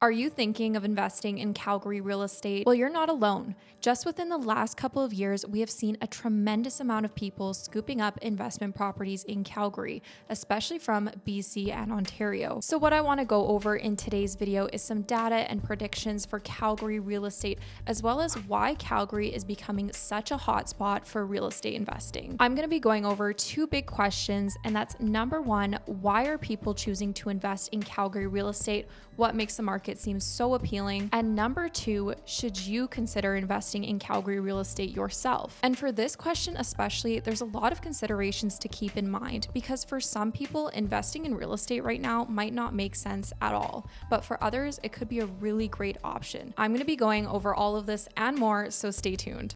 Are you thinking of investing in Calgary real estate? Well, you're not alone. Just within the last couple of years, we have seen a tremendous amount of people scooping up investment properties in Calgary, especially from BC and Ontario. So what I want to go over in today's video is some data and predictions for Calgary real estate, as well as why Calgary is becoming such a hotspot for real estate investing. I'm going to be going over two big questions, and that's number one, why are people choosing to invest in Calgary real estate? What makes the market seem so appealing? And number two, should you consider investing in Calgary real estate yourself? And for this question especially, there's a lot of considerations to keep in mind because for some people, investing in real estate right now might not make sense at all. But for others, it could be a really great option. I'm going to be going over all of this and more, so stay tuned.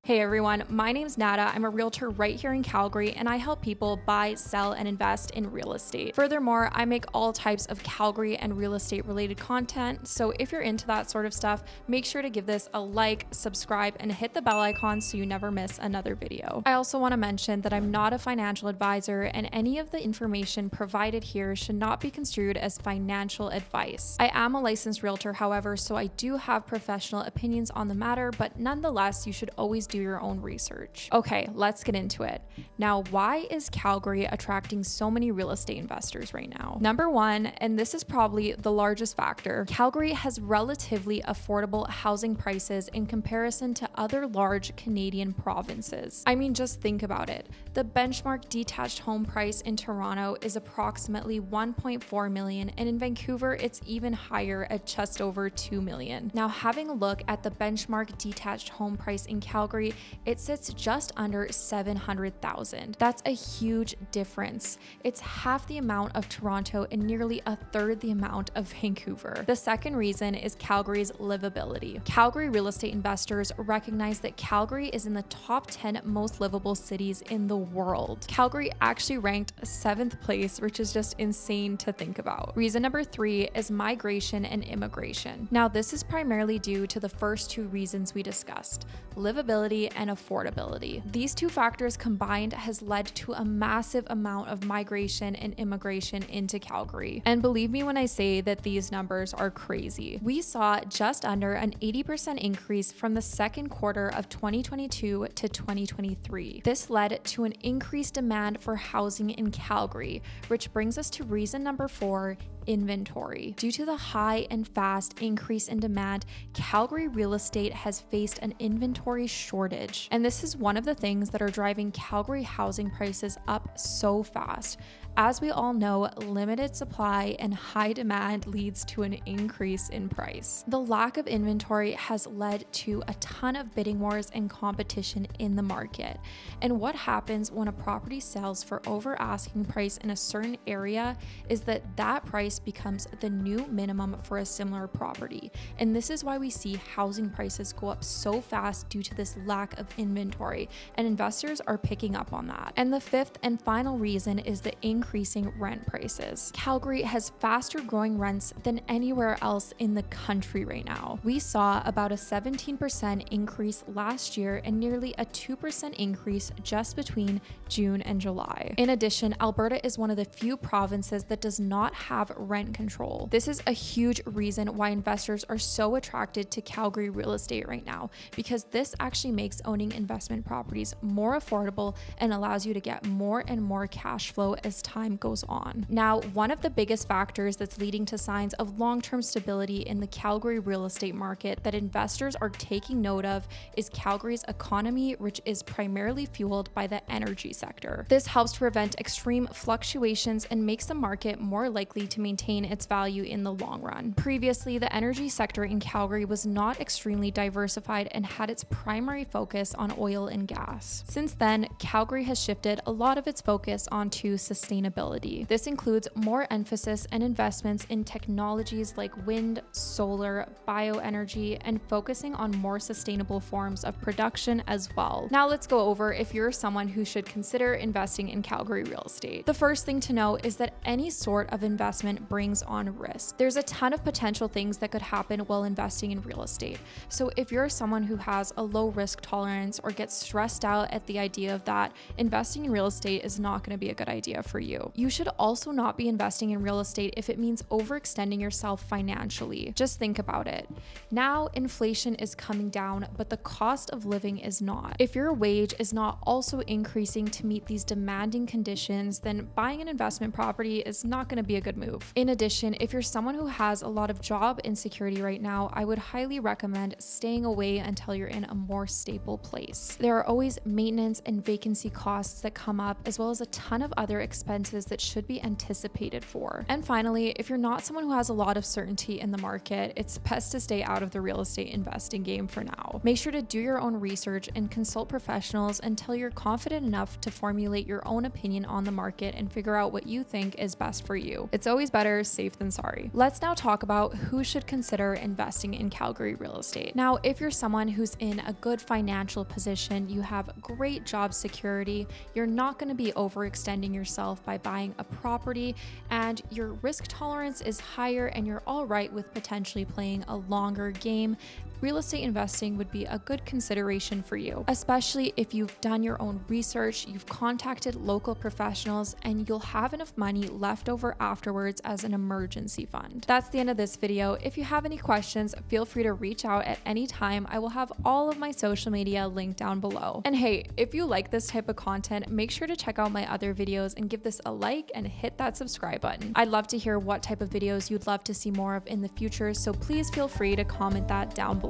Hey everyone, my name's Nada. I'm a realtor right here in Calgary and I help people buy, sell, and invest in real estate. Furthermore, I make all types of Calgary and real estate related content. So if you're into that sort of stuff, make sure to give this a like, subscribe, and hit the bell icon so you never miss another video. I also want to mention that I'm not a financial advisor and any of the information provided here should not be construed as financial advice. I am a licensed realtor, however, so I do have professional opinions on the matter, but nonetheless, you should always do your own research. Okay, let's get into it. Now, why is Calgary attracting so many real estate investors right now? Number one, and this is probably the largest factor, Calgary has relatively affordable housing prices in comparison to other large Canadian provinces. I mean, just think about it. The benchmark detached home price in Toronto is approximately 1.4 million, and in Vancouver, it's even higher at just over 2 million. Now, having a look at the benchmark detached home price in Calgary, it sits just under 700,000. That's a huge difference. It's half the amount of Toronto and nearly a third the amount of Vancouver. The second reason is Calgary's livability. Calgary real estate investors recognize that Calgary is in the top 10 most livable cities in the world. Calgary actually ranked 7th place, which is just insane to think about. Reason number three is migration and immigration. Now, this is primarily due to the first two reasons we discussed, livability and affordability. These two factors combined has led to a massive amount of migration and immigration into Calgary. And believe me when I say that these numbers are crazy. We saw just under an 80% increase from the second quarter of 2022 to 2023. This led to an increased demand for housing in Calgary, which brings us to reason number four, inventory. Due to the high and fast increase in demand, Calgary real estate has faced an inventory shortage. And this is one of the things that are driving Calgary housing prices up so fast. As we all know, limited supply and high demand leads to an increase in price. The lack of inventory has led to a ton of bidding wars and competition in the market. And what happens when a property sells for over asking price in a certain area is that that price becomes the new minimum for a similar property. And this is why we see housing prices go up so fast due to this lack of inventory, and investors are picking up on that. And the fifth and final reason is the increasing rent prices. Calgary has faster growing rents than anywhere else in the country right now. We saw about a 17% increase last year and nearly a 2% increase just between June and July. In addition, Alberta is one of the few provinces that does not have rent control. This is a huge reason why investors are so attracted to Calgary real estate right now, because this actually makes owning investment properties more affordable and allows you to get more and more cash flow as time goes on. Now, one of the biggest factors that's leading to signs of long-term stability in the Calgary real estate market that investors are taking note of is Calgary's economy, which is primarily fueled by the energy sector. This helps to prevent extreme fluctuations and makes the market more likely to maintain its value in the long run. Previously, the energy sector in Calgary was not extremely diversified and had its primary focus on oil and gas. Since then, Calgary has shifted a lot of its focus onto sustainability. This includes more emphasis and investments in technologies like wind, solar, bioenergy, and focusing on more sustainable forms of production as well. Now let's go over if you're someone who should consider investing in Calgary real estate. The first thing to know is that any sort of investment investment brings on risk. There's a ton of potential things that could happen while investing in real estate. So if you're someone who has a low risk tolerance or gets stressed out at the idea of that, investing in real estate is not going to be a good idea for you. You should also not be investing in real estate if it means overextending yourself financially. Just think about it. Now, inflation is coming down, but the cost of living is not. If your wage is not also increasing to meet these demanding conditions, then buying an investment property is not going to be a good move. In addition, if you're someone who has a lot of job insecurity right now, I would highly recommend staying away until you're in a more stable place. There are always maintenance and vacancy costs that come up, as well as a ton of other expenses that should be anticipated for. And finally, if you're not someone who has a lot of certainty in the market, it's best to stay out of the real estate investing game for now. Make sure to do your own research and consult professionals until you're confident enough to formulate your own opinion on the market and figure out what you think is best for you. It's always better safe than sorry. Let's now talk about who should consider investing in Calgary real estate. Now, if you're someone who's in a good financial position, you have great job security, you're not going to be overextending yourself by buying a property, and your risk tolerance is higher and you're all right with potentially playing a longer game, real estate investing would be a good consideration for you, especially if you've done your own research, you've contacted local professionals, and you'll have enough money left over afterwards as an emergency fund. That's the end of this video. If you have any questions, feel free to reach out at any time. I will have all of my social media linked down below. And hey, if you like this type of content, make sure to check out my other videos and give this a like and hit that subscribe button. I'd love to hear what type of videos you'd love to see more of in the future, so please feel free to comment that down below.